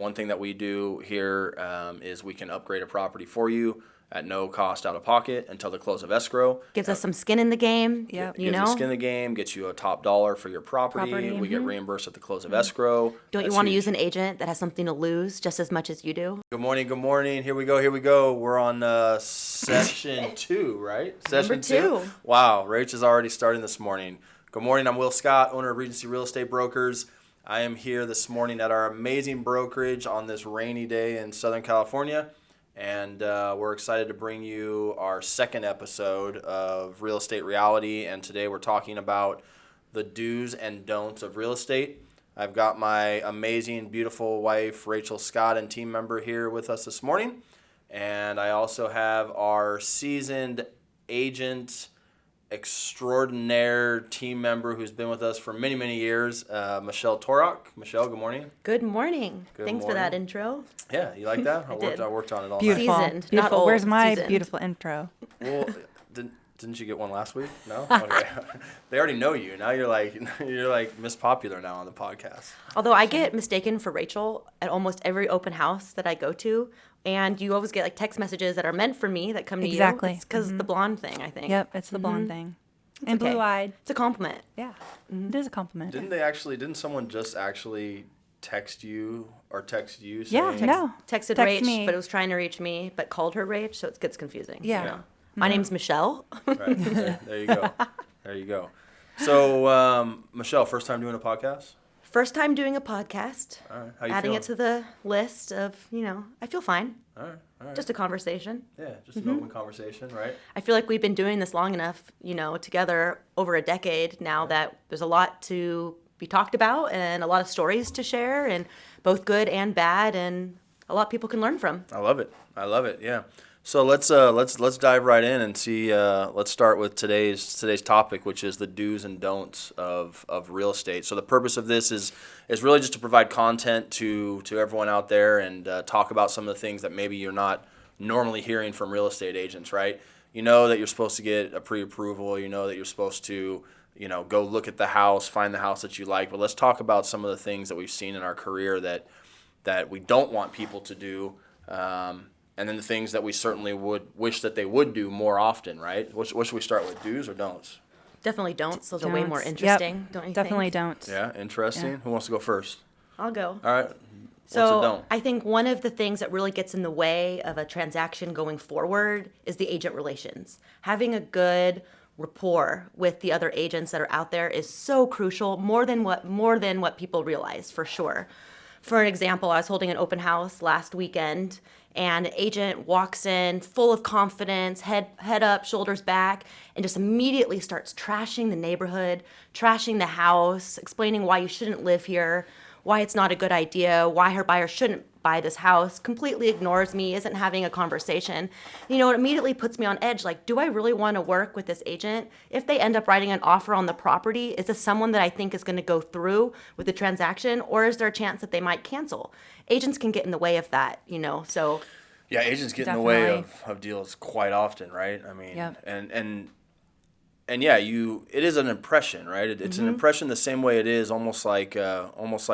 One thing that we do here is we can upgrade a property for you at no cost out of pocket until the close of escrow. Gives us some skin in the game. Yep. Gives us skin in the game, gets you a top dollar for your property. We get reimbursed at the close of escrow. Don't you want to use an agent that has something to lose just as much as you do? Good morning, good morning. Here we go. We're on session 2, right? Session Number 2. Wow, Rach is already starting this morning. Good morning, I'm Will Scott, owner of Regency Real Estate Brokers. I am here this morning at our amazing brokerage on this rainy day in Southern California. And we're excited to bring you our second episode of Real Estate Reality. And today we're talking about the do's and don'ts of real estate. I've got my amazing, beautiful wife, Rachel Scott, and team member here with us this morning. And I also have our seasoned agent extraordinaire team member who's been with us for many, many years, Michelle Torok. Michelle, good morning. Good morning. Thanks for that intro. Yeah, you like that? I worked on it all Beautiful. night. Seasoned, Beautiful. not old. Where's my Seasoned. beautiful intro? Well, didn't you get one last week? No? Okay. They already know you. Now you're like Miss Popular now on the podcast. Although I get mistaken for Rachel at almost every open house that I go to, and you always get like text messages that are meant for me that come to Exactly. you. It's because the blonde thing, I think. Yep, it's the blonde thing. And okay. blue-eyed. It's a compliment. Yeah, it is a compliment. Didn't someone just actually text you saying, Yeah, no. Texted Text Rach, me. but it was trying to reach me, but called her Rach, so it gets confusing. Yeah. My name's Michelle. Right. There you go. There you go. So, Michelle, first time doing a podcast? First time doing a podcast. All right. How you Adding feeling? it to the list of, I feel fine. All right. Just a conversation. Yeah, just an open conversation, right? I feel like we've been doing this long enough, together over a decade now that there's a lot to be talked about and a lot of stories to share, and both good and bad, and a lot people can learn from. I love it. Yeah. So let's dive right in and see. Let's start with today's topic, which is the do's and don'ts of real estate. So the purpose of this is really just to provide content to everyone out there and talk about some of the things that maybe you're not normally hearing from real estate agents. Right? You know that you're supposed to get a pre-approval. You know that you're supposed to go look at the house, find the house that you like. But let's talk about some of the things that we've seen in our career that we don't want people to do. And then the things that we certainly would wish that they would do more often, right? What should we start with, do's or don'ts? Definitely don'ts. Those are way more Don'ts. interesting, Yep. don't you Definitely think? don't. Yeah, interesting. Yeah. Who wants to go first? I'll go. All right. What's a So don't? I think one of the things that really gets in the way of a transaction going forward is the agent relations. Having a good rapport with the other agents that are out there is so crucial, more than what people realize, for sure. For an example, I was holding an open house last weekend, and an agent walks in full of confidence, head up, shoulders back, and just immediately starts trashing the neighborhood, trashing the house, explaining why you shouldn't live here, why it's not a good idea, why her buyer shouldn't buy this house, completely ignores me, isn't having a conversation. It immediately puts me on edge. Like, do I really want to work with this agent? If they end up writing an offer on the property, is this someone that I think is going to go through with the transaction, or is there a chance that they might cancel? Agents can get in the way of that, so. Yeah, agents get in the way Definitely. of deals quite often, right? I mean, Yep. and yeah, it is an impression, right? It's an impression the same way it is almost like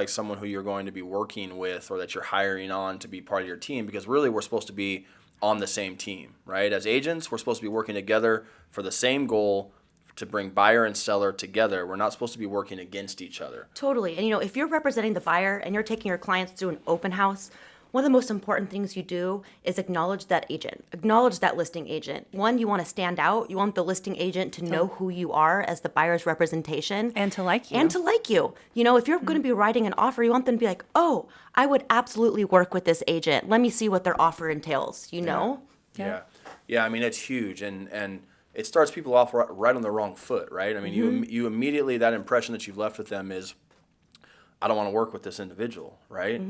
someone who you're going to be working with or that you're hiring on to be part of your team, because really we're supposed to be on the same team, right? As agents, we're supposed to be working together for the same goal, to bring buyer and seller together. We're not supposed to be working against each other. Totally. And if you're representing the buyer and you're taking your clients through an open house, one of the most important things you do is acknowledge that agent, acknowledge that listing agent. One, you want to stand out. You want the listing agent to know who you are as the buyer's representation. And to like you. If you're going to be writing an offer, you want them to be like, oh, I would absolutely work with this agent. Let me see what their offer entails, know? Yeah. Yeah, I mean, it's huge. And it starts people off right on the wrong foot, right? I mean, you immediately, that impression that you've left with them is, I don't want to work with this individual, right?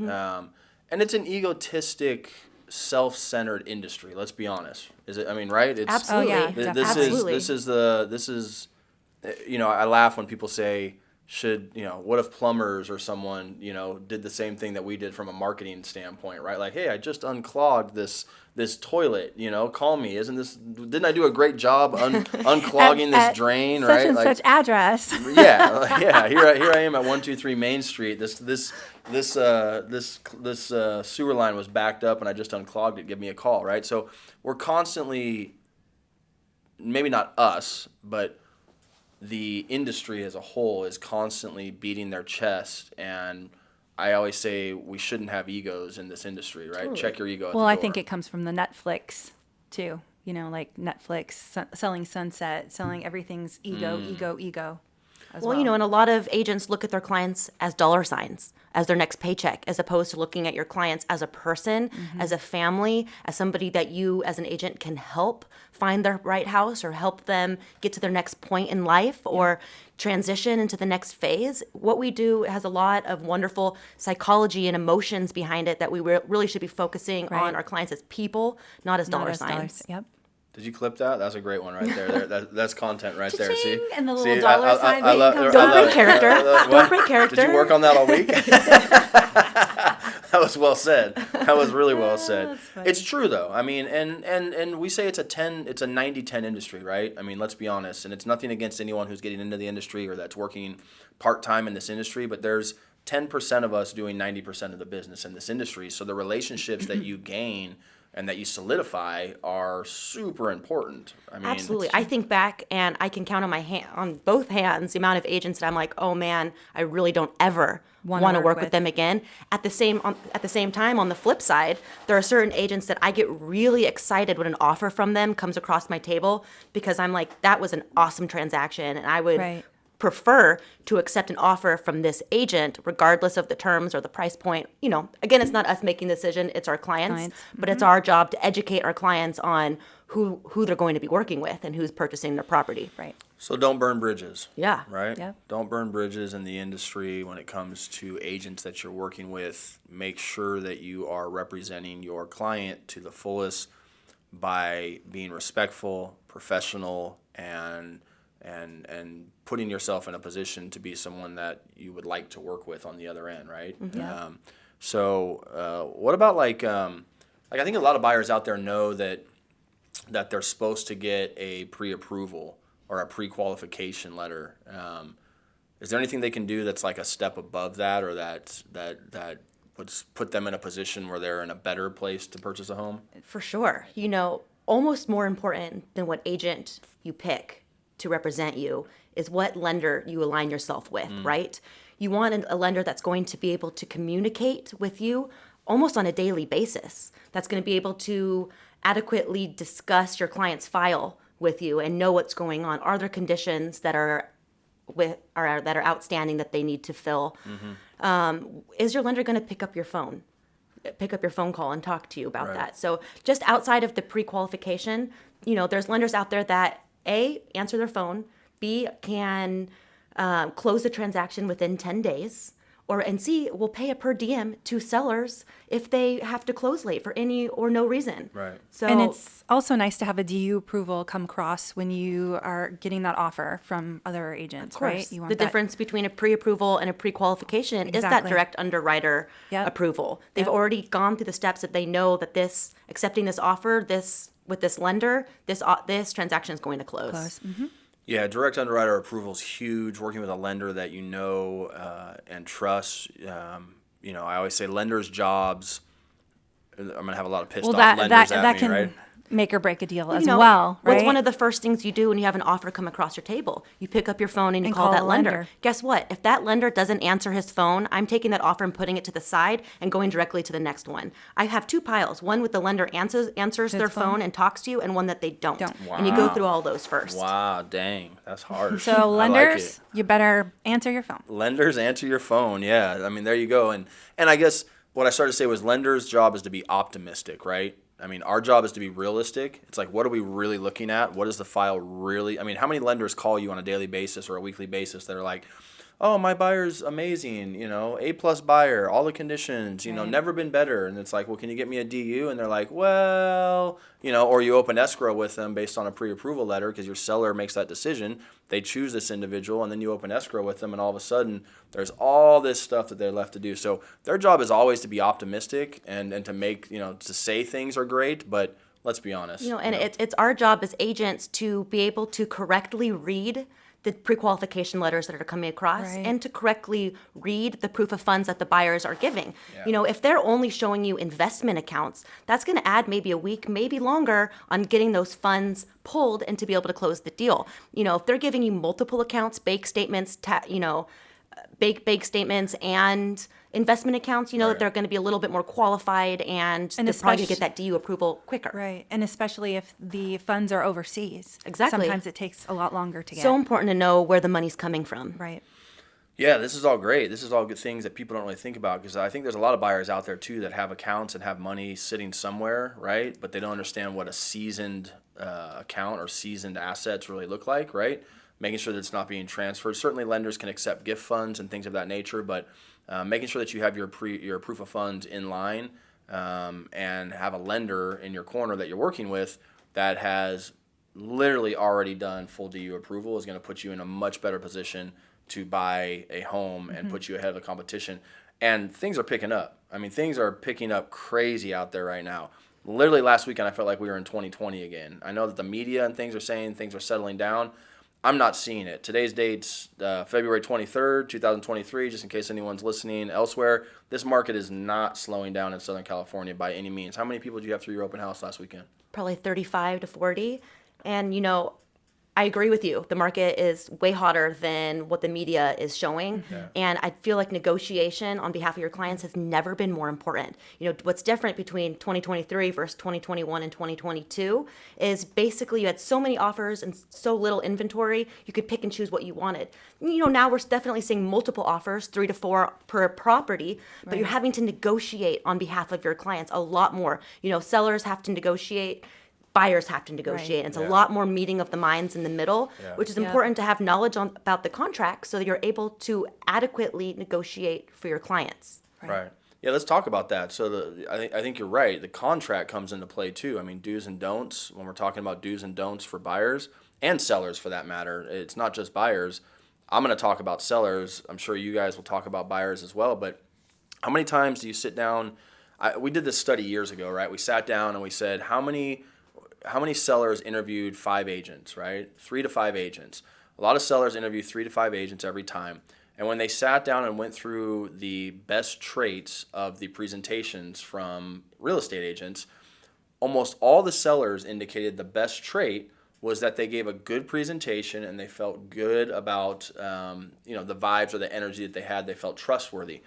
And it's an egotistic, self-centered industry. Let's be honest. Is it? I mean, right? It's, Absolutely. Oh, yeah, This absolutely. is I laugh when people say what if plumbers or someone, did the same thing that we did from a marketing standpoint, right? Like, hey, I just unclogged this toilet, call me. Didn't I do a great job unclogging this drain, such right? and such address. Yeah. Here I am at 123 Main Street. This sewer line was backed up and I just unclogged it. Give me a call, right? So we're constantly, maybe not us, but the industry as a whole is constantly beating their chest, and I always say we shouldn't have egos in this industry, right? Totally. Check your ego at Well, the I door. think it comes from the Netflix too. Like Netflix selling Sunset, selling everything's ego, ego. As well, And a lot of agents look at their clients as dollar signs, as their next paycheck, as opposed to looking at your clients as a person, as a family, as somebody that you as an agent can help find their right house or help them get to their next point in life or transition into the next phase. What we do has a lot of wonderful psychology and emotions behind it that we really should be focusing on our clients as people, not as dollar signs. Yep. Did you clip that? That's a great one right there. That's content right there. See, Cha-ching! And the little See, dollar sign I thing love- comes I Don't love break it. character. What? Don't break character. Did you work on that all week? That was well said. That was really well said. That's funny. It's true though. I mean, and we say it's a 90-10 industry, right? I mean, let's be honest. And it's nothing against anyone who's getting into the industry or that's working part-time in this industry, but there's 10% of us doing 90% of the business in this industry. So the relationships that you gain and that you solidify are super important. I mean, Absolutely. I think back and I can count on both hands the amount of agents that I'm like, oh man, I really don't ever want to work with them again. At the same time, on the flip side, there are certain agents that I get really excited when an offer from them comes across my table because I'm like, that was an awesome transaction, and I would prefer to accept an offer from this agent regardless of the terms or the price point. Again, it's not us making the decision, it's our clients. But it's our job to educate our clients on who they're going to be working with and who's purchasing their property. Right. So don't burn bridges. Yeah. Right? Yep. Don't burn bridges in the industry when it comes to agents that you're working with. Make sure that you are representing your client to the fullest by being respectful, professional, and putting yourself in a position to be someone that you would like to work with on the other end, right? Yeah. What about I think a lot of buyers out there know that they're supposed to get a pre-approval or a pre-qualification letter. Is there anything they can do that's like a step above that, or that would put them in a position where they're in a better place to purchase a home? For sure. Almost more important than what agent you pick to represent you is what lender you align yourself with, right? You want a lender that's going to be able to communicate with you almost on a daily basis, that's going to be able to adequately discuss your client's file with you and know what's going on. Are there conditions that are outstanding that they need to fill? Is your lender going to pick up your phone call and talk to you about that? So just outside of the pre-qualification, there's lenders out there that A, answer their phone, B, can close the transaction within 10 days, and C, will pay a per diem to sellers if they have to close late for any or no reason. Right. So, And it's also nice to have a DU approval come across when you are getting that offer from other agents, of course, right? You want the that. difference between a pre-approval and a pre-qualification is that Exactly. direct underwriter Yep. approval. They've Yep. already gone through the steps that they know that accepting this offer, with this lender, this transaction is going to close. Close. Mm-hmm. Yeah, direct underwriter approval is huge. Working with a lender that you know and trust. I always say lenders' jobs. I'm gonna have a lot of pissed off lenders at me, can right? make or break a deal as well, well, right? What's one of the first things you do when you have an offer come across your table? You pick up your phone and you And call call that the lender. lender. Guess what? If that lender doesn't answer his phone, I'm taking that offer and putting it to the side and going directly to the next one. I have two piles: one with the lender answers their phone and talks to you, and one that they don't. And you go Wow. through all those first. Wow, dang, that's harsh. So I like lenders, it. you better answer your phone. Lenders, answer your phone. Yeah, I mean, there you go. And I guess what I started to say was lenders' job is to be optimistic, right? I mean, our job is to be realistic. It's like, what are we really looking at? What is the file really? I mean, how many lenders call you on a daily basis or a weekly basis that are like, oh, my buyer's amazing, A+ buyer, all the conditions, Right. never been better. And it's like, well, can you get me a DU? And they're like, well, or you open escrow with them based on a pre-approval letter because your seller makes that decision. They choose this individual, and then you open escrow with them, and all of a sudden there's all this stuff that they're left to do. So their job is always to be optimistic and to make, to say things are great, but let's be honest. And it's our job as agents to be able to correctly read the pre-qualification letters that are coming across Right. and to correctly read the proof of funds that the buyers are giving. Yeah. If they're only showing you investment accounts, that's going to add maybe a week, maybe longer on getting those funds pulled and to be able to close the deal. If they're giving you multiple accounts, bank statements, bank statements and investment accounts, that Right. they're going to be a little bit more qualified and they're probably going to get that DU approval quicker. Right. And especially if the funds are overseas. Exactly. Sometimes it takes a lot longer to get. So important to know where the money's coming from. Right. Yeah, this is all great. This is all good things that people don't really think about because I think there's a lot of buyers out there too that have accounts and have money sitting somewhere, right? But they don't understand what a seasoned account or seasoned assets really look like, right? Making sure that it's not being transferred. Certainly, lenders can accept gift funds and things of that nature, but making sure that you have your proof of funds in line and have a lender in your corner that you're working with that has literally already done full DU approval is going to put you in a much better position to buy a home and put you ahead of the competition. And things are picking up. I mean, things are picking up crazy out there right now. Literally last weekend, I felt like we were in 2020 again. I know that the media and things are saying things are settling down. I'm not seeing it. Today's date's February 23rd, 2023, just in case anyone's listening elsewhere. This market is not slowing down in Southern California by any means. How many people did you have through your open house last weekend? Probably 35 to 40. And, I agree with you. The market is way hotter than what the media is showing. Yeah. And I feel like negotiation on behalf of your clients has never been more important. What's different between 2023 versus 2021 and 2022 is basically you had so many offers and so little inventory, you could pick and choose what you wanted. Now we're definitely seeing multiple offers, 3 to 4 per property, but you're having to negotiate on behalf of your clients a lot more. Sellers have to negotiate. Buyers have to negotiate. Right. And it's Yeah. a lot more meeting of the minds in the middle, Yeah. which is Yep. important to have knowledge about the contract so that you're able to adequately negotiate for your clients. Right. Yeah, let's talk about that. So I think you're right. The contract comes into play too. I mean, do's and don'ts, when we're talking about do's and don'ts for buyers and sellers for that matter, it's not just buyers. I'm going to talk about sellers. I'm sure you guys will talk about buyers as well. But how many times do you sit down? We did this study years ago, right? We sat down and we said, how many sellers interviewed 5 agents, right? 3 to 5 agents. A lot of sellers interview 3 to 5 agents every time. And when they sat down and went through the best traits of the presentations from real estate agents, almost all the sellers indicated the best trait was that they gave a good presentation and they felt good about the vibes or the energy that they had. They felt trustworthy.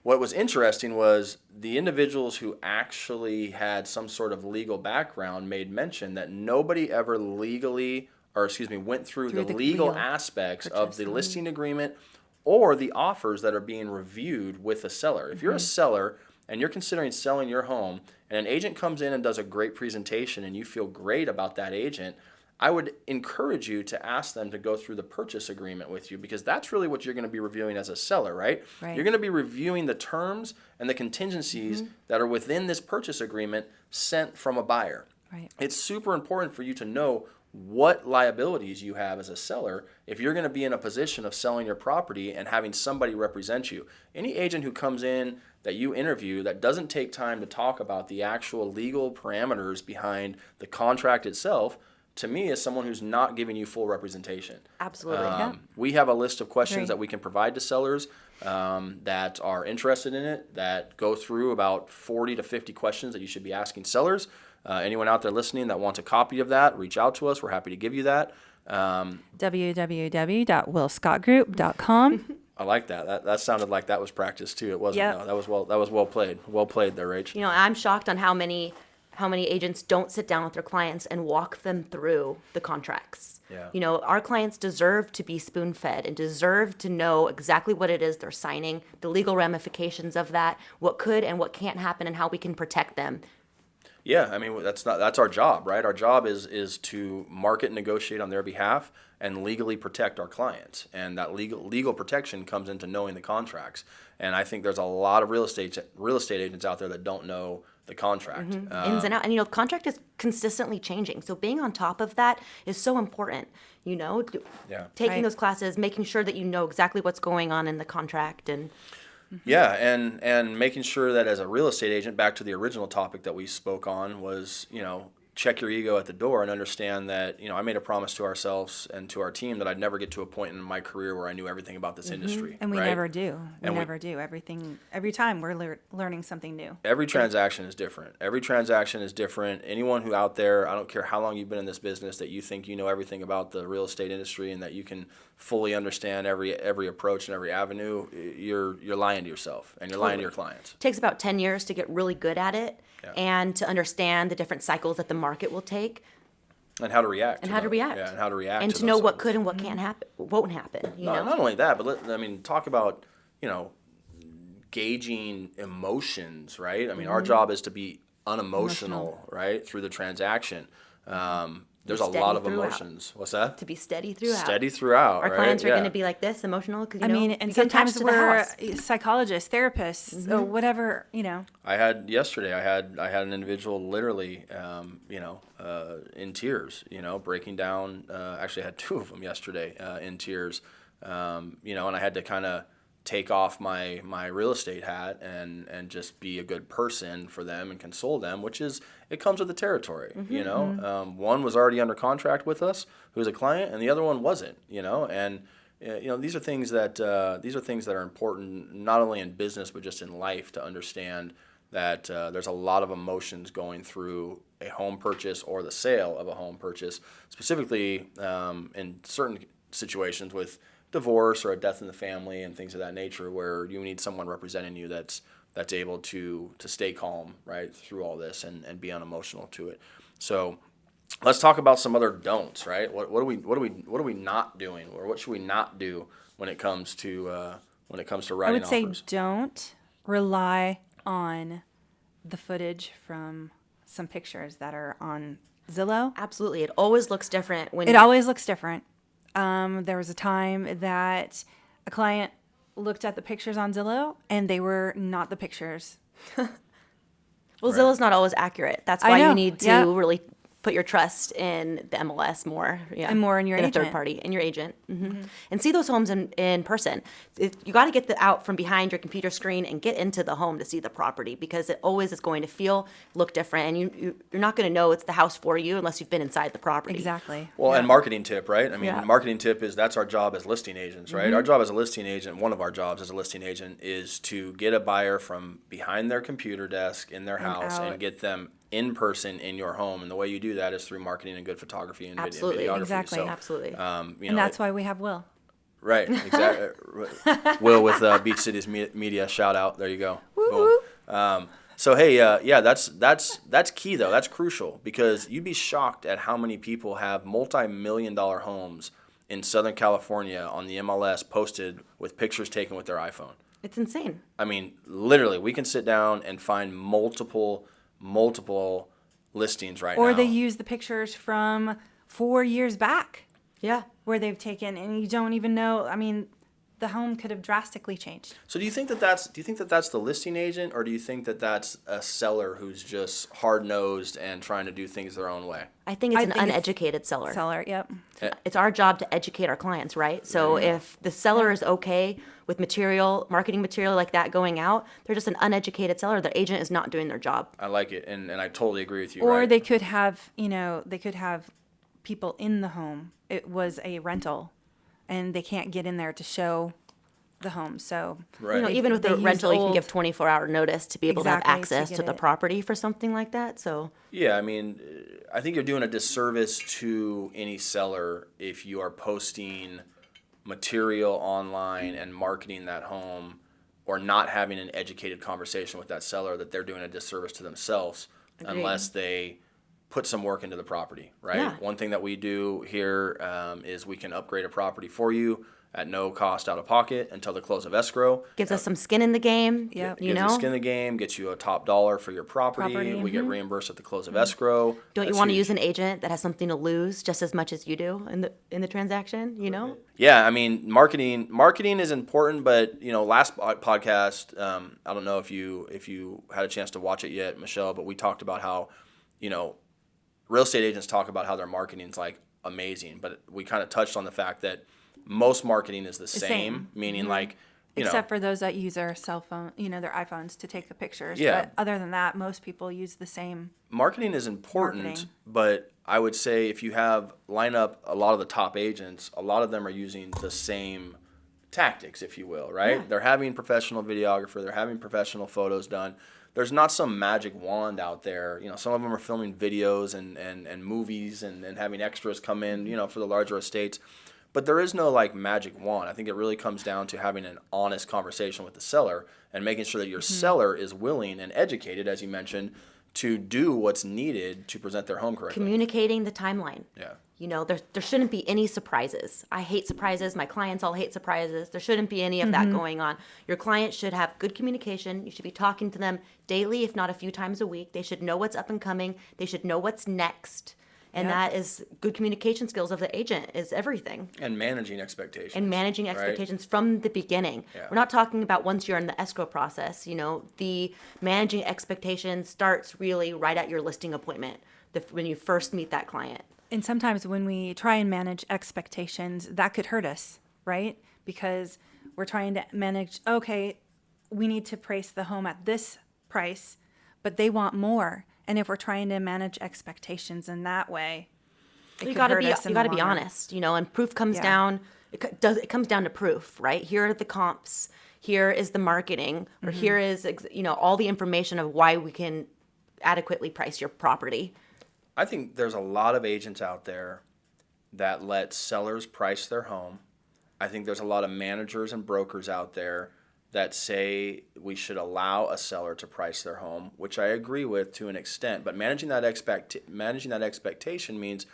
What was interesting was the individuals who actually had some sort of legal background made mention that nobody ever went through the the legal legal aspects of purchase. the listing agreement or the offers that are being reviewed with the seller. If you're a seller and you're considering selling your home and an agent comes in and does a great presentation and you feel great about that agent, I would encourage you to ask them to go through the purchase agreement with you because that's really what you're going to be reviewing as a seller, right? Right. You're going to be reviewing the terms and the contingencies that are within this purchase agreement sent from a buyer. Right. It's super important for you to know what liabilities you have as a seller if you're going to be in a position of selling your property and having somebody represent you. Any agent who comes in that you interview that doesn't take time to talk about the actual legal parameters behind the contract itself, to me, is someone who's not giving you full representation. Absolutely. We have a list of questions Right. that we can provide to sellers that are interested in it, that go through about 40 to 50 questions that you should be asking sellers. Anyone out there listening that wants a copy of that, reach out to us. We're happy to give you that. www.willscottgroup.com. I like that. That sounded like that was practice too. It wasn't. Yep. No, that was well played. Well played there, Rach. I'm shocked on how many agents don't sit down with their clients and walk them through the contracts. Yeah. Our clients deserve to be spoon-fed and deserve to know exactly what it is they're signing, the legal ramifications of that, what could and what can't happen, and how we can protect them. Yeah, I mean that's our job, right? Our job is to market and negotiate on their behalf and legally protect our clients. And that legal protection comes into knowing the contracts. And I think there's a lot of real estate agents out there that don't know the contract. Ins and out. And, the contract is consistently changing. So being on top of that is so important, Yeah. taking Right. those classes, making sure that you know exactly what's going on in the contract. And Yeah, and making sure that as a real estate agent, back to the original topic that we spoke on was, check your ego at the door and understand that, I made a promise to ourselves and to our team that I'd never get to a point in my career where I knew everything about this industry. And we right? never do. And we- Never do. Every time we're learning something new. Every transaction is different. Every transaction is different. Anyone who out there, I don't care how long you've been in this business, that you think you know everything about the real estate industry and that you can fully understand every approach and every avenue, you're lying to yourself and you're lying to your clients. it takes about 10 years to get really good at it Yeah. and to understand the different cycles that the market will take And how to react. and how to react. Yeah, and how to react. And to to know those what cycles. could and what can't happen, won't happen, Not only that, but talk about, gauging emotions, right? I mean, our job is to be unemotional, right, through the transaction. There's a steady lot of throughout. emotions. What's that? To be steady throughout. Steady throughout. Our right? clients are Yeah. going to be like this, emotional, because, And you get sometimes attached to the we're house. psychologists, therapists, or whatever, I had yesterday. I had an individual literally, in tears. Breaking down. Actually, I had two of them yesterday in tears. And I had to kind of take off my real estate hat and just be a good person for them and console them, which is it comes with the territory. One was already under contract with us, who's a client, and the other one wasn't. And these are things that are important not only in business but just in life to understand that there's a lot of emotions going through a home purchase or the sale of a home purchase, specifically in certain situations with divorce or a death in the family and things of that nature, where you need someone representing you that's able to stay calm right through all this and be unemotional to it. So let's talk about some other don'ts, right? What are we not doing, or what should we not do when it comes to writing I would say offers? don't rely on the footage from some pictures that are on Zillow. Absolutely. It always looks different when It always looks different. There was a time that a client looked at the pictures on Zillow and they were not the pictures. Well, Right. Zillow's not always accurate. That's I why know, you need to yeah. really put your trust in the MLS more. Yeah. And more in your than a agent. third party, in your agent. And see those homes in person. You got to get out from behind your computer screen and get into the home to see the property, because it always is going to look different. And you're not going to know it's the house for you unless you've been inside the property. Exactly. Well, and marketing tip, right? I mean, Yeah. marketing tip is that's our job as listing agents, right? Our job as a listing agent, one of our jobs as a listing agent, is to get a buyer from behind their computer desk in their house out. and get them in person in your home. And the way you do that is through marketing and good photography and Absolutely. videography. Exactly. So, Absolutely. And that's why we have Will. right, exactly. Will with Beach Cities Media, shout out. There you go. Boom. So hey, that's key though. That's crucial, because you'd be shocked at how many people have multi-million-dollar homes in Southern California on the MLS posted with pictures taken with their iPhone. It's insane. I mean, literally, we can sit down and find multiple listings right now. Or they use the pictures from 4 years back Yeah. where they've taken, and you don't even know. I mean, the home could have drastically changed. So do you think that that's the listing agent, or do you think that that's a seller who's just hard-nosed and trying to do things their own way? I think it's I an think it's uneducated seller. Seller, yep. It's our job to educate our clients, right? So if the seller is okay with marketing material like that going out, they're just an uneducated seller. The agent is not doing their job. I like it, and I totally agree with you. Or right? they could have, people in the home. It was a rental, and they can't get in there to show the home. So Right. Even with They the use rental, you can old- give 24-hour notice to be able to have Exactly, to access get to the it. property for something like that. So Yeah, I mean, I think you're doing a disservice to any seller if you are posting material online and marketing that home, or not having an educated conversation with that seller, that they're doing a disservice to themselves unless they put some work into the property, right? Yeah. One thing that we do here is we can upgrade a property for you at no cost out of pocket until the close of escrow. Gives us some skin in the game. Yep. You Gives know, you skin in the game, gets you a top dollar for your property. Property, We get reimbursed at the close of escrow. don't you That's want to huge. use an agent that has something to lose just as much as you do in the transaction? You know, Yeah, I mean, marketing is important, but last podcast, I don't know if you had a chance to watch it yet, Michelle, but we talked about how, real estate agents talk about how their marketing's like amazing, but we kind of touched on the fact that most marketing is the same, meaning like, Except for those that use their cell phone, their iPhones to take the pictures. Yeah. But other than that, most people use the same. marketing is important, Marketing. but I would say if you line up a lot of the top agents, a lot of them are using the same tactics, if you will, right? Yeah. They're having professional videographer, they're having professional photos done. There's not some magic wand out there. Some of them are filming videos and movies and having extras come in, for the larger estates. But there is no like magic wand. I think it really comes down to having an honest conversation with the seller and making sure that your seller is willing and educated, as you mentioned, to do what's needed to present their home correctly. communicating the timeline. Yeah. There shouldn't be any surprises. I hate surprises. My clients all hate surprises. There shouldn't be any of that going on. Your client should have good communication. You should be talking to them daily, if not a few times a week. They should know what's up and coming. They should know what's next. And Yep. that is good communication skills of the agent is everything. And managing expectations. And managing right? expectations from the beginning. Yeah. We're not talking about once you're in the escrow process. The managing expectations starts really right at your listing appointment, when you first meet that client. And sometimes when we try and manage expectations, that could hurt us, right? Because we're trying to manage, okay, we need to price the home at this price, but they want more. And if we're trying to manage expectations in that way, You gotta be honest, and proof comes Yeah. down. It comes down to proof, right? Here are the comps. Here is the marketing, or here is all the information of why we can adequately price your property. I think there's a lot of agents out there that let sellers price their home. I think there's a lot of managers and brokers out there that say we should allow a seller to price their home, which I agree with to an extent. But managing that expectation means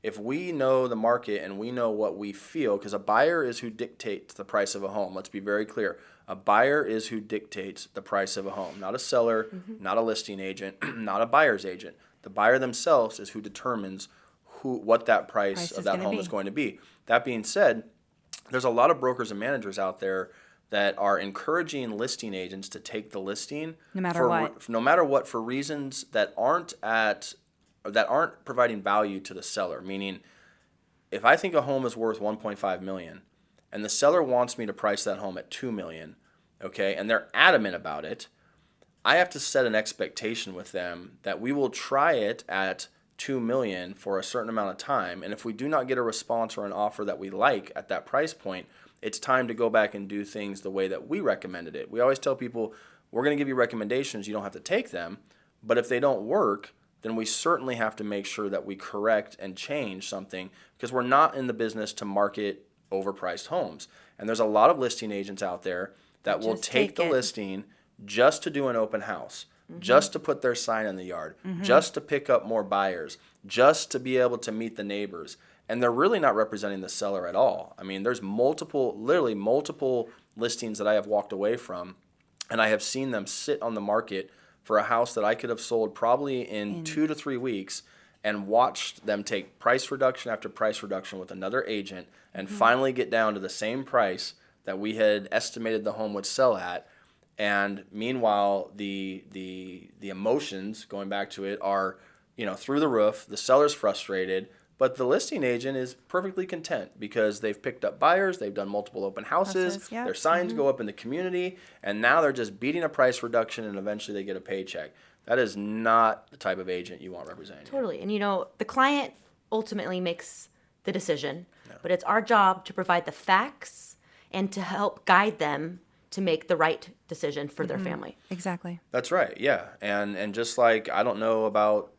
if we know the market and we know what we feel, because a buyer is who dictates the price of a home. Let's be very clear. A buyer is who dictates the price of a home, not a seller, not a listing agent, not a buyer's agent. The buyer themselves is who determines what that price of is that gonna home be. is going to be. That being said, there's a lot of brokers and managers out there that are encouraging listing agents to take the listing No matter what. no matter what, for reasons that aren't providing value to the seller. Meaning, if I think a home is worth 1.5 million and the seller wants me to price that home at 2 million, okay, and they're adamant about it, I have to set an expectation with them that we will try it at 2 million for a certain amount of time, and if we do not get a response or an offer that we like at that price point, it's time to go back and do things the way that we recommended it. We always tell people, we're going to give you recommendations, you don't have to take them, but if they don't work, then we certainly have to make sure that we correct and change something, because we're not in the business to market overpriced homes. And there's a lot of listing agents out there that will Just take take the it. listing just to do an open house, just to put their sign in the yard, just to pick up more buyers, just to be able to meet the neighbors. And they're really not representing the seller at all. I mean, there's literally multiple listings that I have walked away from, and I have seen them sit on the market for a house that I could have sold probably in 2 to 3 weeks, and watched them take price reduction after price reduction with another agent and finally get down to the same price that we had estimated the home would sell at. And meanwhile, the emotions, going back to it, are through the roof. The seller's frustrated, but the listing agent is perfectly content because they've picked up buyers, they've done multiple open houses, Yeah. their signs go up in the community, and now they're just beating a price reduction, and eventually they get a paycheck. That is not the type of agent you want representing you. Totally. And the client ultimately makes the decision, but it's our job to provide the facts and to help guide them to make the right decision for their family. Exactly. That's right, yeah. And just like I don't know about,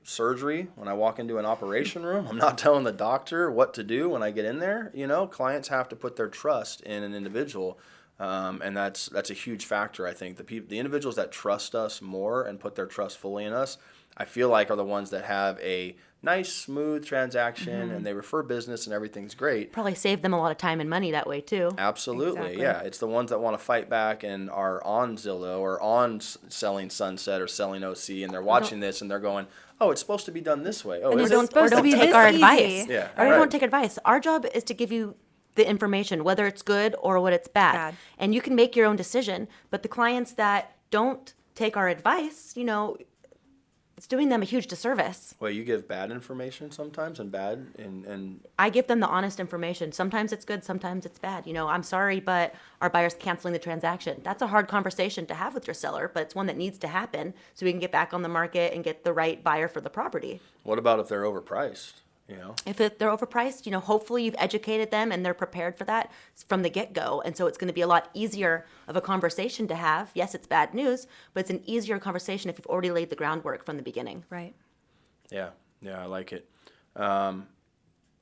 surgery, when I walk into an operation room, I'm not telling the doctor what to do when I get in there. Clients have to put their trust in an individual And that's a huge factor. I think the individuals that trust us more and put their trust fully in us, I feel like are the ones that have a nice, smooth transaction, and they refer business and everything's great. Probably save them a lot of time and money that way too. Absolutely, Exactly. yeah. It's the ones that want to fight back and are on Zillow or on Selling Sunset or Selling OC, and they're watching this and they're going, "Oh, it's supposed to be done this way." Oh, And is they it? don't, supposed or to don't be take this our easy. advice. Yeah, Or right. don't take advice. Our job is to give you the information, whether it's good or what it's bad. Bad. And you can make your own decision. But the clients that don't take our advice, it's doing them a huge disservice. Well, you give bad information sometimes and bad and I give them the honest information. Sometimes it's good, sometimes it's bad. I'm sorry, but our buyer's canceling the transaction. That's a hard conversation to have with your seller, but it's one that needs to happen so we can get back on the market and get the right buyer for the property. what about if they're overpriced? If they're overpriced, hopefully you've educated them and they're prepared for that from the get-go. And so it's going to be a lot easier of a conversation to have. Yes, it's bad news, but it's an easier conversation if you've already laid the groundwork from the beginning. Right. Yeah, I like it.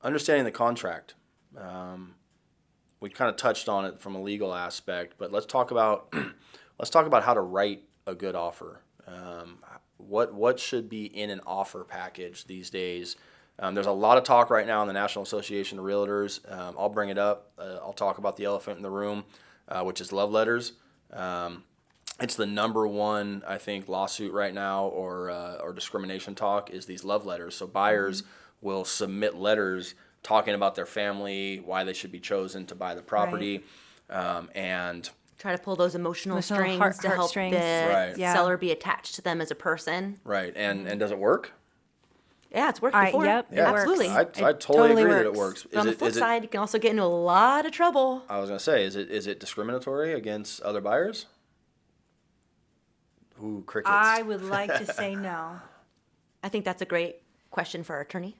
Understanding the contract. We kind of touched on it from a legal aspect, but let's talk about how to write a good offer. What should be in an offer package these days? There's a lot of talk right now in the National Association of Realtors. I'll bring it up. I'll talk about the elephant in the room, which is love letters. It's the number one, I think, lawsuit right now or discrimination talk is these love letters. So buyers will submit letters talking about their family, why they should be chosen to buy the property, and Try to pull those emotional strings to help heartstrings. the Right. Yeah. seller be attached to them as a person. right, and does it work? Yeah, it's worked before. Yep, Yeah, Absolutely. I It totally totally agree that it works. works. But on the flip side, you can also get into a lot of trouble. I was gonna say, is it discriminatory against other buyers? Ooh, crickets. I would like to say no. I think that's a great question for our attorney.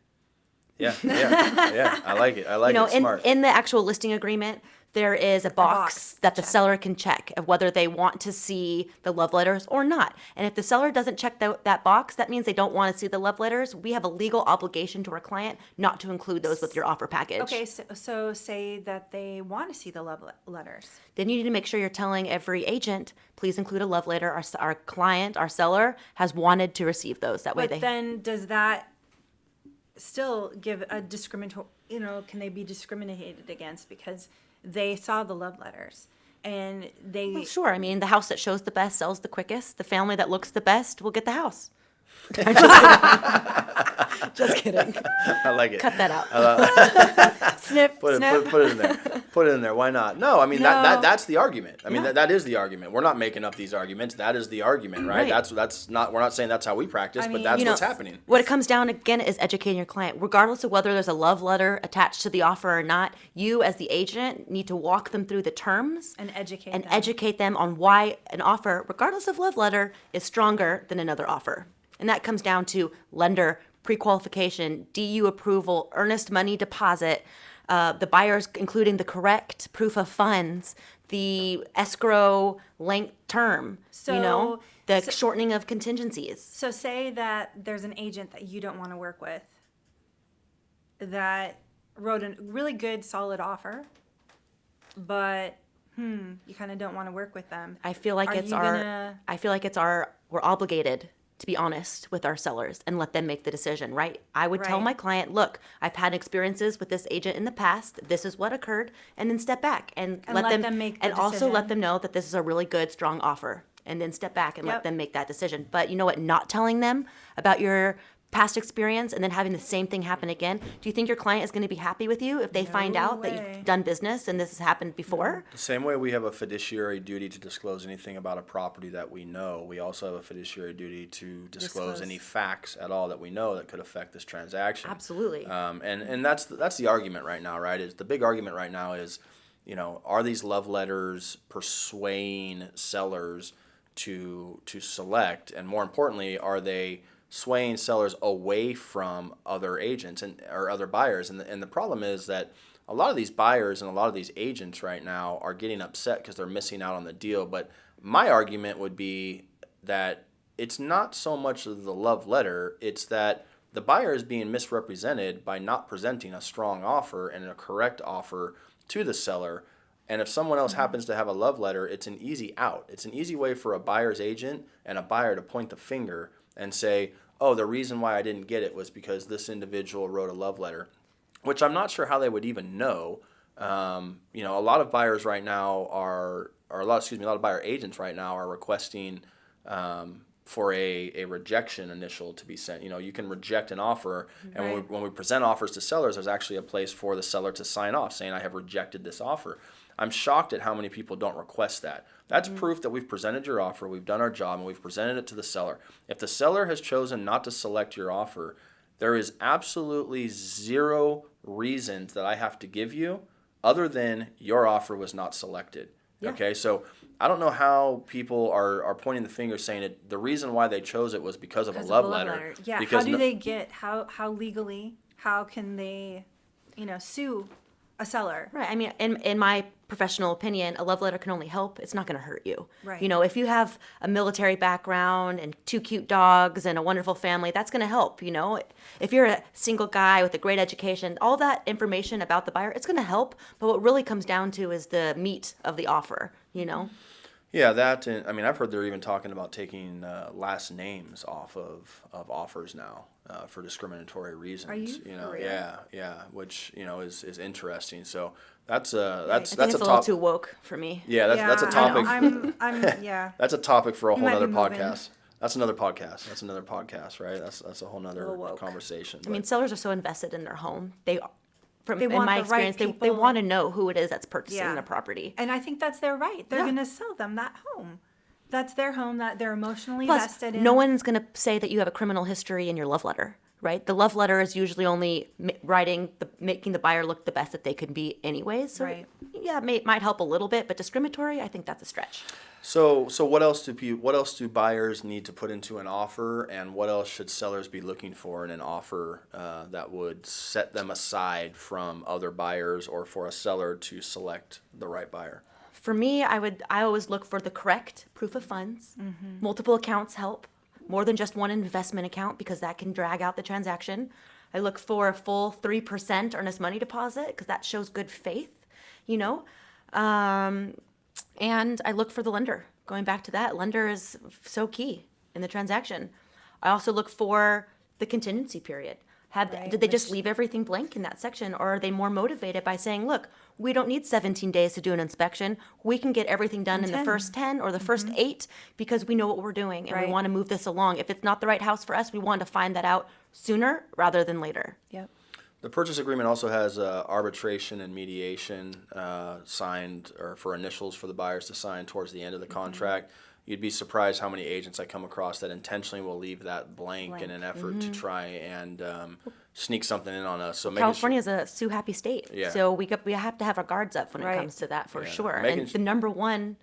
Yeah. I like it. I like it. In Smart. the actual listing agreement, there is a box that the check. seller can check of whether they want to see the love letters or not. And if the seller doesn't check that box, that means they don't want to see the love letters. We have a legal obligation to our client not to include those with your offer package. Okay, so say that they want to see the love letters. Then you need to make sure you're telling every agent, please include a love letter. Our client, our seller, has wanted to receive those. That way But then does that still give a discriminatory, can they be discriminated against because they saw the love letters and they... Well, sure. I mean, the house that shows the best sells the quickest. The family that looks the best will get the house. Just kidding. I like it. Cut that out. Snip, Put snip. it in there. Put it in there. Why not? No, I mean No. that's the argument. I mean Yeah. that is the argument. We're not making up these arguments. That is the argument, right? Right. That's not. We're not saying that's how we practice, I but mean, that's You know, what's happening. What it comes down again is educating your client, regardless of whether there's a love letter attached to the offer or not. You, as the agent, need to walk them through the terms And educate and them. educate them on why an offer, regardless of love letter, is stronger than another offer. And that comes down to lender pre-qualification, DU approval, earnest money deposit, the buyers including the correct proof of funds, the escrow length term, the shortening of contingencies. So say that there's an agent that you don't want to work with that wrote a really good, solid offer, but you kind of don't want to work with them. I feel like we're obligated to be honest with our sellers and let them make the decision, right? I would tell Right. my client, look, I've had experiences with this agent in the past. This is what occurred, and then step back and let them make the and also decision. let them know that this is a really good, strong offer, and then step back and let Yep. them make that decision. But you know what? Not telling them about your past experience and then having the same thing happen again. Do you think your client is going to be happy with you if they find out that way. you've done business and this has happened before? The same way we have a fiduciary duty to disclose anything about a property that we know, we also have a fiduciary duty to disclose any facts at all that we know that could affect this transaction. Absolutely. And that's the argument right now, right? Is the big argument right now is, are these love letters persuading sellers to select, and more importantly, are they swaying sellers away from other agents or other buyers? And the problem is that a lot of these buyers and a lot of these agents right now are getting upset because they're missing out on the deal. But my argument would be that it's not so much of the love letter, it's that the buyer is being misrepresented by not presenting a strong offer and a correct offer to the seller. And if someone else happens to have a love letter, it's an easy out. It's an easy way for a buyer's agent and a buyer to point the finger and say, oh, the reason why I didn't get it was because this individual wrote a love letter, which I'm not sure how they would even know. You know, a lot of buyers right now a lot of buyer agents right now are requesting for a rejection initial to be sent. You know, you can reject an offer, and when we present offers to sellers, there's actually a place for the seller to sign off saying, I have rejected this offer. I'm shocked at how many people don't request that. That's proof that we've presented your offer, we've done our job, and we've presented it to the seller. If the seller has chosen not to select your offer, there is absolutely zero reasons that I have to give you other than your offer was not selected. Yeah. Okay, so I don't know how people are pointing the finger saying it. The reason why they chose it was because of a love letter. Yeah. Because how do they get how legally? How can they, sue a seller? Right. I mean, in my professional opinion, a love letter can only help. It's not going to hurt you. Right. You know, if you have a military background and 2 cute dogs and a wonderful family, that's going to help. You know, if you're a single guy with a great education, all that information about the buyer, it's going to help. But what really comes down to is the meat of the offer. You know. Yeah, that. And, I mean, I've heard they're even talking about taking last names off of offers now for discriminatory reasons. Are you? You know, For real? yeah, which is interesting. So that's I that's think a it's a little top. too woke for me. Yeah, that's a topic. I'm yeah. That's a topic for a whole might other be moving. podcast. That's another podcast, right? That's a whole nother little woke. conversation. I mean, sellers are so invested in their home. They They in want my the right experience, they people. want to know who it is that's purchasing Yeah. the property. And I think that's their right. They're Yeah. going to sell them that home. That's their home that they're emotionally Plus, vested in. no one's going to say that you have a criminal history in your love letter, right? The love letter is usually only making the buyer look the best that they can be anyways. So, Right. yeah, it might help a little bit, but discriminatory, I think that's a stretch. So what else do buyers need to put into an offer, and what else should sellers be looking for in an offer that would set them aside from other buyers, or for a seller to select the right buyer? For me, I always look for the correct proof of funds. Multiple accounts help, more than just one investment account, because that can drag out the transaction. I look for a full 3% earnest money deposit because that shows good faith, you know. And I look for the lender. Going back to that, lender is so key in the transaction. I also look for the contingency period. Right, Did they just which- leave everything blank in that section, or are they more motivated by saying, look, we don't need 17 days to do an inspection. We can get everything done in the 10. first 10 or the first 8 because we know what we're doing and Right. we want to move this along. If it's not the right house for us, we want to find that out sooner rather than later. Yep. The purchase agreement also has arbitration and mediation signed, or for initials for the buyers to sign towards the end of the contract. You'd be surprised how many agents I come across that intentionally will leave that blank in an effort to try and sneak something in on us. So making California is a sue happy state, Yeah. so we have to have our guards up when Right. it comes to that for Yeah. sure. Making And s- the number one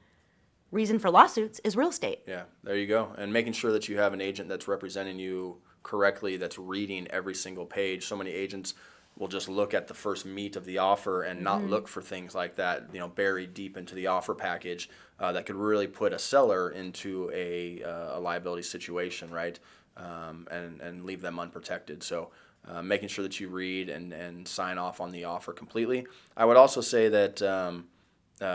reason for lawsuits is real estate. Yeah, there you go. And making sure that you have an agent that's representing you correctly, that's reading every single page. So many agents will just look at the first meat of the offer and not look for things like that, buried deep into the offer package that could really put a seller into a liability situation, right? And leave them unprotected. So making sure that you read and sign off on the offer completely. I would also say that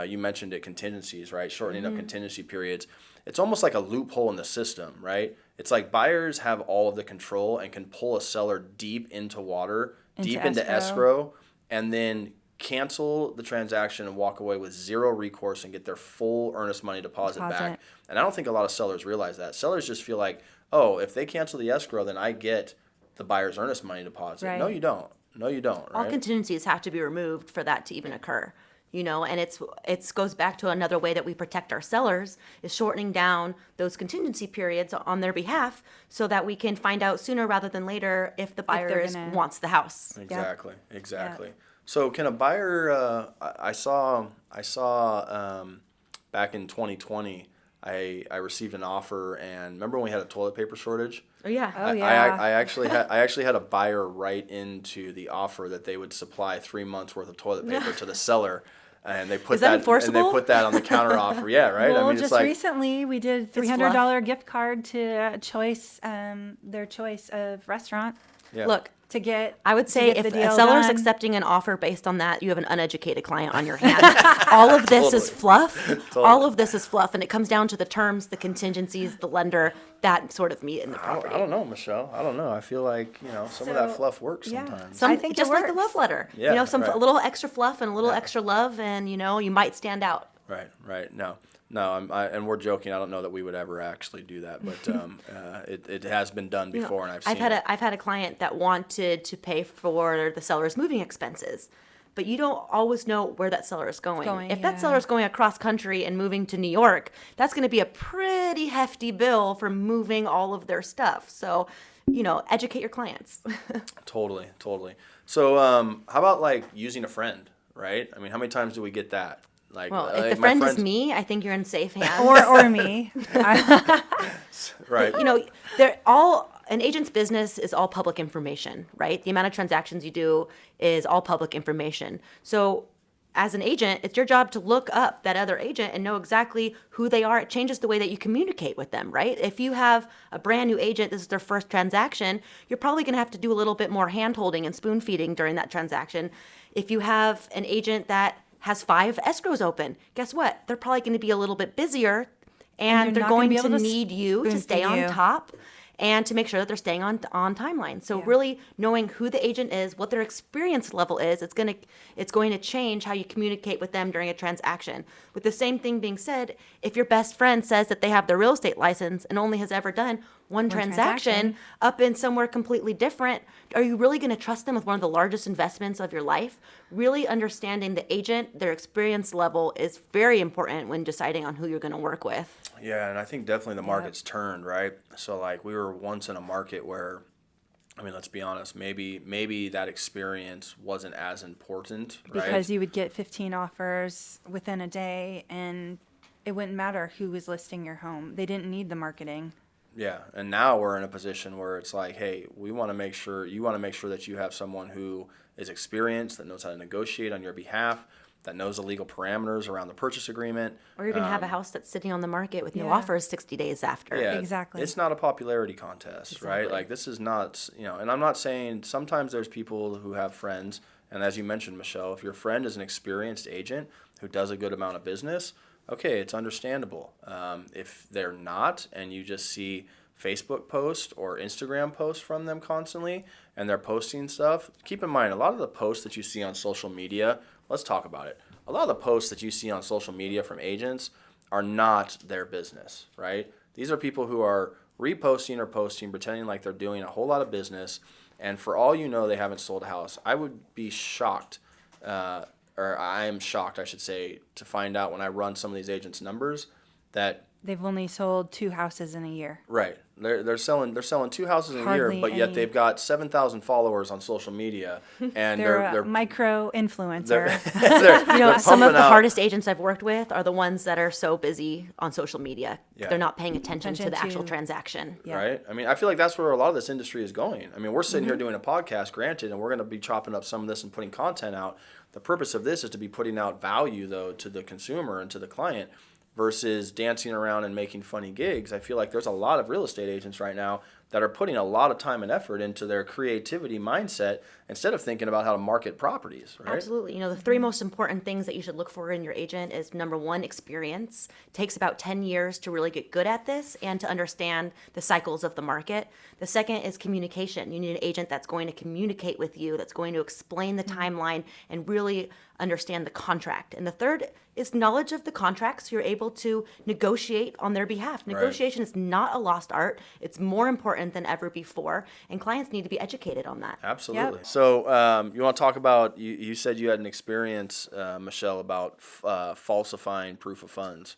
you mentioned it, contingencies, right? Shortening up contingency periods. It's almost like a loophole in the system, right? It's like buyers have all of the control and can pull a seller deep into water, deep into escrow, and then cancel the transaction and walk away with zero recourse and get their full earnest money deposit back. Deposit. And I don't think a lot of sellers realize that. Sellers just feel like, oh, if they cancel the escrow, then I get the buyer's earnest money deposit. Right. No, you don't. No, you don't, All right? contingencies have to be removed for that to even occur. And it goes back to another way that we protect our sellers is shortening down those contingency periods on their behalf so that we can find out sooner rather than later if the buyer gonna- wants the house. Exactly. So can a buyer? I saw back in 2020, I received an offer, and remember when we had a toilet paper shortage? Oh yeah. Oh, I yeah. I actually had a buyer write into the offer that they would supply 3 months worth of toilet paper to the seller, and they put Is that and they enforceable? put that on the counter offer. Yeah, right. Well, I mean, it's just like recently we did fluff. $300 gift card to their choice of restaurant. Yeah. Look, to get. I would to say get if the a deal seller's done. accepting an offer based on that, you have an uneducated client on your hands. All of this is Totally. fluff. All of this is fluff, and it comes down to the terms, the contingencies, the lender, that sort of meat in the property. I don't know, Michelle. I don't know. I feel like, some of that So, fluff works yeah. sometimes. Some, I think it just like the works. love letter. Yeah, A little extra fluff and a little Yeah. extra love, and you might stand out. Right. No, and we're joking. I don't know that we would ever actually do that, but it has been done before, and I've seen it. I've had a client that wanted to pay for the seller's moving expenses, but you don't always know where that seller is going. If that yeah. seller is going across country and moving to New York, that's going to be a pretty hefty bill for moving all of their stuff. So, educate your clients. Totally. So, how about like using a friend, right? I mean, how many times do we get that? Like, Well, like if the my friend is friends- me, I think you're in safe hands. or me. right? They're all an agent's business is all public information, right? The amount of transactions you do is all public information. So as an agent, it's your job to look up that other agent and know exactly who they are. It changes the way that you communicate with them, right? If you have a brand new agent, this is their first transaction, you're probably going to have to do a little bit more hand holding and spoon feeding during that transaction. If you have an agent that has 5 escrows open, guess what? They're probably going to be a little bit busier, and they're they're not gonna going be to able to need you to spoon stay feed on you. top and to make sure that they're staying on timeline. So really knowing who the agent is, what their experience level is, it's going to change how you communicate with them during a transaction. With the same thing being said, if your best friend says that they have their real estate license and only has ever done one transaction up in somewhere completely different, are you really going to trust them with one of the largest investments of your life? Really understanding the agent, their experience level is very important when deciding on who you're going to work with. Yeah, and I think definitely the market's turned, right? So like we were once in a market where, I mean, let's be honest, maybe that experience wasn't as important, right? Because you would get 15 offers within a day, and it wouldn't matter who was listing your home. They didn't need the marketing. Yeah, and now we're in a position where it's like, hey, you want to make sure that you have someone who is experienced, that knows how to negotiate on your behalf, that knows the legal parameters around the purchase agreement. Or you're going to have a house that's sitting on the market with no Yeah. offers 60 days after. Yeah, Exactly. It's not a popularity contest, right? Exactly. Like this is not, and I'm not saying sometimes there's people who have friends, and as you mentioned, Michelle, if your friend is an experienced agent who does a good amount of business, okay, it's understandable. If they're not, and you just see Facebook posts or Instagram posts from them constantly, and they're posting stuff, keep in mind, a lot of the posts that you see on social media, let's talk about it. A lot of the posts that you see on social media from agents are not their business, right? These are people who are reposting or posting, pretending like they're doing a whole lot of business, and for all you know, they haven't sold a house. I would be shocked, or I am shocked, I should say, to find out when I run some of these agents' numbers that They've only sold 2 houses in a year. right, they're selling 2 houses in a year, Hardly but yet any. they've got 7,000 followers on social media, and They're they're a micro influencer. they're Some of pumping the out- hardest agents I've worked with are the ones that are so busy on social media. Yeah. They're not paying attention to the Attention actual to- transaction. Yeah. Right? I mean, I feel like that's where a lot of this industry is going. I mean, we're sitting here doing a podcast, granted, and we're going to be chopping up some of this and putting content out. The purpose of this is to be putting out value, though, to the consumer and to the client versus dancing around and making funny gigs. I feel like there's a lot of real estate agents right now that are putting a lot of time and effort into their creativity mindset instead of thinking about how to market properties, right? Absolutely. The 3 most important things that you should look for in your agent is number 1, experience. It takes about 10 years to really get good at this and to understand the cycles of the market. The second is communication. You need an agent that's going to communicate with you, that's going to explain the timeline and really understand the contract. And the third is knowledge of the contracts. You're able to negotiate on their behalf. Negotiation is not a lost art. It's more important than ever before, and clients need to be educated on that. Absolutely. So you want to talk about, you said you had an experience, Michelle, about falsifying proof of funds.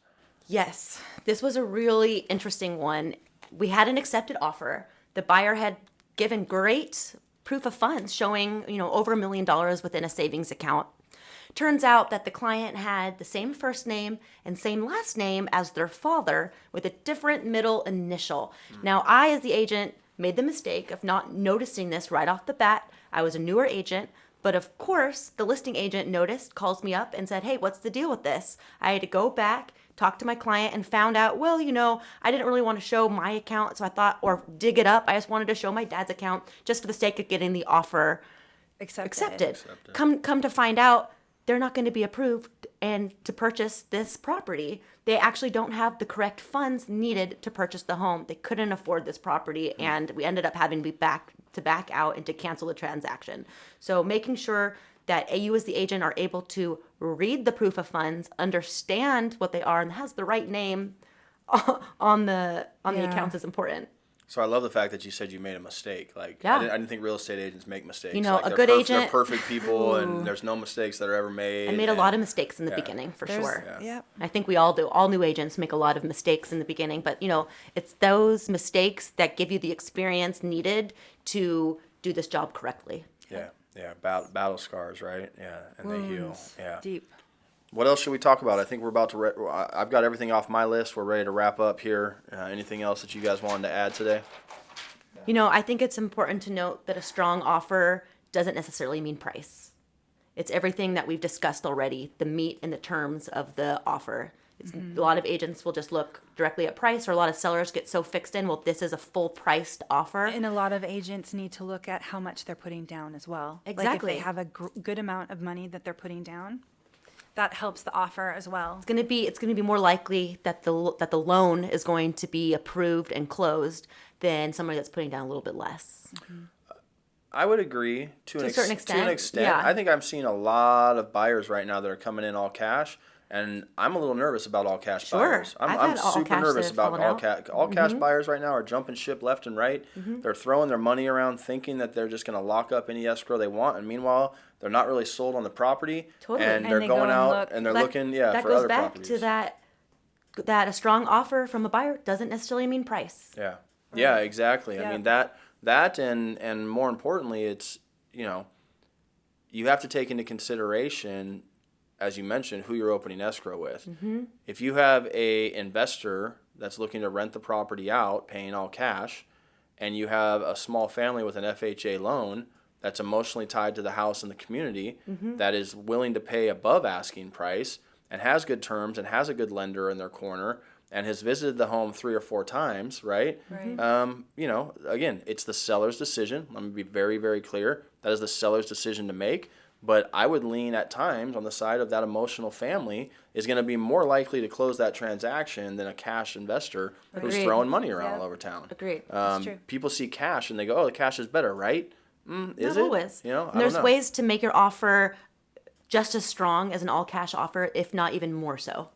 Yes, this was a really interesting one. We had an accepted offer. The buyer had given great proof of funds showing, over $1 million within a savings account. Turns out that the client had the same first name and same last name as their father with a different middle initial. Now, I, as the agent, made the mistake of not noticing this right off the bat. I was a newer agent, but of course, the listing agent noticed, calls me up and said, hey, what's the deal with this? I had to go back, talked to my client and found out, well, I didn't really want to show my account, so I thought, or dig it up. I just wanted to show my dad's account just for the sake of getting the offer accepted. Come to find out, they're not going to be approved and to purchase this property. They actually don't have the correct funds needed to purchase the home. They couldn't afford this property, and we ended up having to back out and to cancel the transaction. So making sure that you as the agent are able to read the proof of funds, understand what they are, and has the right name on the accounts is important. So I love the fact that you said you made a mistake. Like, Yeah. I didn't think real estate agents make mistakes. Like they're good agent. They're perfect people, and there's no mistakes that are ever made. I made a lot of mistakes in the beginning, for sure. Yeah. I think we all do. All new agents make a lot of mistakes in the beginning, but it's those mistakes that give you the experience needed to do this job correctly. Yeah. Battle scars, right? Yeah, and they heal. Yeah. Deep. What else should we talk about? I think we're about to. I've got everything off my list. We're ready to wrap up here. Anything else that you guys wanted to add today? I think it's important to note that a strong offer doesn't necessarily mean price. It's everything that we've discussed already, the meat and the terms of the offer. A lot of agents will just look directly at price, or a lot of sellers get so fixed in, well, this is a full priced offer. And a lot of agents need to look at how much they're putting down as well. Exactly. Like if they have a good amount of money that they're putting down, that helps the offer as well. It's going to be more likely that the loan is going to be approved and closed than somebody that's putting down a little bit less. I would agree to a certain extent. To an extent. Yeah. I think I'm seeing a lot of buyers right now that are coming in all cash, and I'm a little nervous about all cash buyers. I've I'm had all super cash nervous that about fallen all out. cash. All cash buyers right now are jumping ship left and right. They're throwing their money around, thinking that they're just going to lock up any escrow they want, and meanwhile, they're not really sold on the property, Totally. and And they're they going go and out look. and they're That- looking, that for goes other back properties. to that a strong offer from a buyer doesn't necessarily mean price. Yeah, exactly. Yeah. I mean that and more importantly, it's you have to take into consideration, as you mentioned, who you're opening escrow with. If you have a investor that's looking to rent the property out, paying all cash, and you have a small family with an FHA loan that's emotionally tied to the house and the community, that is willing to pay above asking price and has good terms and has a good lender in their corner and has visited the home 3 or 4 times, right? Again, it's the seller's decision. Let me be very, very clear. That is the seller's decision to make. But I would lean at times on the side of that emotional family is going to be more likely to close that transaction than a cash investor who's Agreed. throwing money around Yeah. all over town. Agreed. That's true. People see cash and they go, "Oh, the cash is better, right?" Is Not it? always. I And don't there's know. ways to make your offer just as strong as an all cash offer, if not even more so.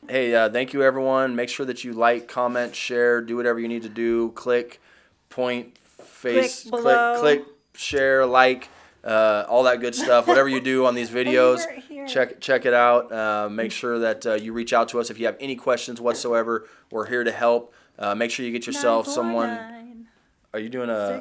Hey, thank you, everyone. Make sure that you like, comment, share, do whatever you need to do. Click, point, face, Click below. click, share, like, all that good stuff. Whatever you do on these videos, weren't here. check it out. Make sure that you reach out to us if you have any questions whatsoever. We're here to help. Make sure you get yourself someone. 949. Are you doing a?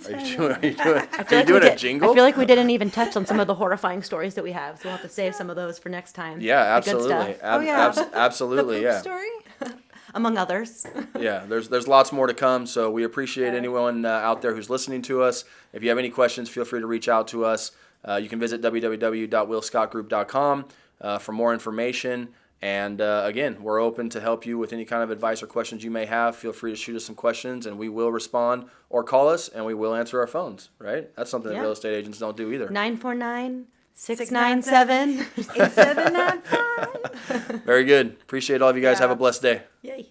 697. Are you doing We a jingle? I feel like we didn't even touch on some of the horrifying stories that we have, so we'll have to save some of those for next time. Yeah, The good absolutely. stuff, Oh, yeah. Absolutely. The poop Yeah. story? among others. Yeah, there's lots more to come, so we appreciate anyone out there who's listening to us. If you have any questions, feel free to reach out to us. You can visit www.willscottgroup.com for more information. And again, we're open to help you with any kind of advice or questions you may have. Feel free to shoot us some questions, and we will respond, or call us, and we will answer our phones, right? That's something that Yeah. real estate agents don't do either. 949-697. 8795. Very good. Appreciate all of you guys. Yeah. Have a blessed day. Yay.